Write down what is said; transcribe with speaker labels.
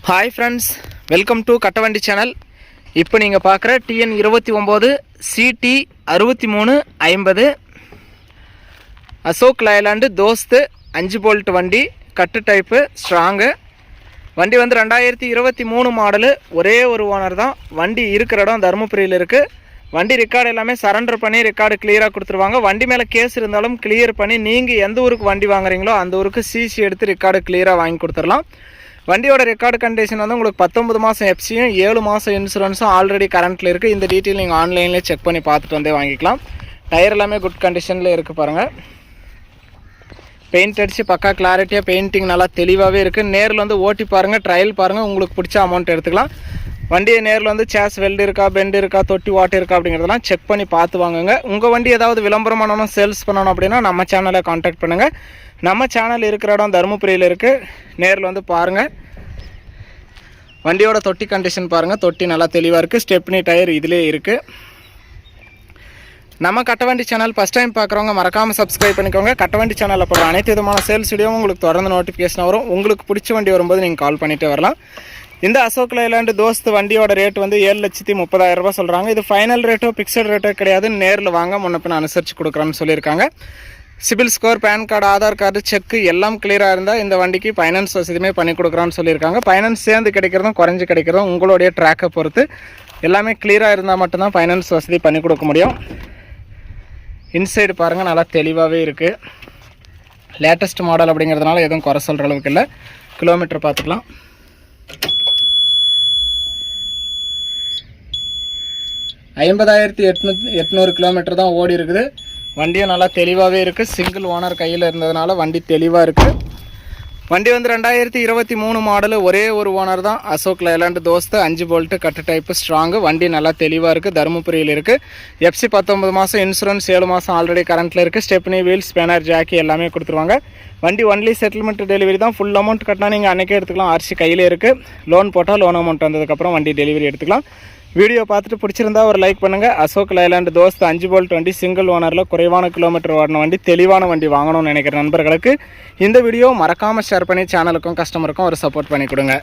Speaker 1: Hi friends, welcome to கட்டவண்டி channel. இப்போ நீங்கள் பார்க்குற TN 29 CD 6350 Ashok Leyland Dost 5 bolt வண்டி, கட்டு டைப்பு, ஸ்ட்ராங்கு வண்டி வந்து 2023 மாடலு. ஒரே ஒரு ஓனர் தான். வண்டி இருக்கிற இடம் தருமபுரியில் இருக்குது. வண்டி ரெக்கார்டு எல்லாமே சரண்டர் பண்ணி ரெக்கார்டு கிளியராக கொடுத்துருவாங்க. வண்டி மேலே கேஸ் இருந்தாலும் கிளியர் பண்ணி நீங்கள் எந்த ஊருக்கு வண்டி வாங்குறீங்களோ அந்த ஊருக்கு சிசி எடுத்து ரெக்கார்டு கிளியராக வாங்கி கொடுத்துடலாம். வண்டியோட ரெக்கார்டு கண்டிஷன் வந்து உங்களுக்கு 19 மாதம் எஃப்சியும் 7 மாதம் இன்சூரன்ஸும் ஆல்ரெடி கரண்ட்டில் இருக்குது. இந்த டீட்டெயில் நீங்கள் ஆன்லைன்லேயே செக் பண்ணி பார்த்துட்டு வந்தே வாங்கிக்கலாம். டயர் எல்லாமே குட் கண்டிஷனில் இருக்குது பாருங்கள். பெயிண்ட் அடித்து பக்கா கிளாரிட்டியாக பெயிண்டிங் நல்லா தெளிவாகவே இருக்குது. நேரில் வந்து ஓட்டி பாருங்கள், ட்ரையல் பாருங்கள், உங்களுக்கு பிடிச்ச அமௌண்ட் எடுத்துக்கலாம். வண்டியை நேரில் வந்து சேஸ் வெல்டு இருக்கா, பெண்டு இருக்கா, தொட்டி வாட்டு இருக்கா அப்படிங்கிறதெல்லாம் செக் பண்ணி பார்த்து வாங்குங்க. உங்கள் வண்டி ஏதாவது விளம்பரம் பண்ணணும், சேல்ஸ் பண்ணணும் அப்படின்னா நம்ம சேனலை கான்டாக்ட் பண்ணுங்கள். நம்ம சேனல் இருக்கிற இடம் தருமபுரியில் இருக்குது. நேரில் வந்து பாருங்கள். வண்டியோட தொட்டி கண்டிஷன் பாருங்கள். தொட்டி நல்லா தெளிவாக இருக்குது. ஸ்டெப்னி டயர் இதிலே இருக்குது. நம்ம கட்டவண்டி சேனல் ஃபஸ்ட் டைம் பார்க்குறவங்க மறக்காமல் சப்ஸ்கிரைப் பண்ணிக்கோங்க. கட்டவண்டி சேனலில் போகிற அனைத்து விதமான சேல்ஸ் வீடியோவும் உங்களுக்கு தொடர்ந்து நோட்டிஃபிகேஷன் வரும். உங்களுக்கு பிடிச்ச வண்டி வரும்போது நீங்கள் கால் பண்ணிவிட்டு வரலாம். இந்த அசோக் லைலாண்டு தோஸ்து வண்டியோட ரேட் வந்து 7,30,000 ரூபா சொல்கிறாங்க. இது ஃபைனல் ரேட்டோ ஃபிக்ஸட் ரேட்டோ கிடையாது. நேரில் வாங்க முன்ன பின்ன அனுசரித்து கொடுக்குறேன்னு சொல்லியிருக்காங்க. CIBIL score, PAN card, Aadhaar card, cheque எல்லாம் கிளியராக இருந்தால் இந்த வண்டிக்கு ஃபைனான்ஸ் வசதியுமே பண்ணி கொடுக்குறான்னு சொல்லியிருக்காங்க. ஃபைனான்ஸ் சேர்ந்து கிடைக்கிறதும் குறைஞ்சி கிடைக்கிறதும் உங்களுடைய ட்ராக்கை பொறுத்து. எல்லாமே கிளியராக இருந்தால் மட்டும்தான் ஃபைனான்ஸ் வசதி பண்ணி கொடுக்க முடியும். இன்சைடு பாருங்கள், நல்லா தெளிவாகவே இருக்குது. லேட்டஸ்ட் மாடல் அப்படிங்கிறதுனால எதுவும் குறை சொல்கிற அளவுக்கு இல்லை. கிலோமீட்டர் பார்த்துக்கலாம். 50,800 கிலோமீட்டர் தான் ஓடி இருக்குது. வண்டியும் நல்லா தெளிவாகவே இருக்குது. சிங்கிள் ஓனர் கையில் இருந்ததுனால வண்டி தெளிவாக இருக்குது. வண்டி வந்து 2023 மாடலு. ஒரே ஒரு ஓனர் தான். அசோக் லைலாண்டு தோஸ்து 5 போல்ட்டு கட்டு டைப்பு, ஸ்ட்ராங்கு. வண்டி நல்லா தெளிவாக இருக்குது. தருமபுரியில் இருக்குது. எஃப்சி 19 மாதம், இன்சூரன்ஸ் 7 மாதம் ஆல்ரெடி கரண்ட்டில் இருக்குது. ஸ்டெப்னி, வீல், ஸ்பேனர், ஜாக்கி எல்லாமே கொடுத்துருவாங்க. வண்டி ஒன்லி செட்டில்மெண்ட் டெலிவரி தான். ஃபுல் அமௌண்ட் கட்டினா நீங்கள் அன்றைக்கே எடுத்துக்கலாம். ஆர்சி கையில் இருக்குது. லோன் போட்டால் லோன் அமௌண்ட் வந்ததுக்கப்புறம் வண்டி டெலிவரி எடுத்துக்கலாம். வீடியோ பார்த்துட்டு பிடிச்சிருந்தா ஒரு லைக் பண்ணுங்கள். அசோக் லைலாண்டு தோஸ்து 5 போல்ட் வண்டி, சிங்கிள் ஓனரில் குறைவான கிலோமீட்டர் ஓடின வண்டி, தெளிவான வண்டி வாங்கணும்னு நினைக்கிற நண்பர்களுக்கு இந்த வீடியோ மறக்காமல் ஷேர் பண்ணி சேனலுக்கும் கஸ்டமருக்கும் ஒரு சப்போர்ட் பண்ணி கொடுங்க.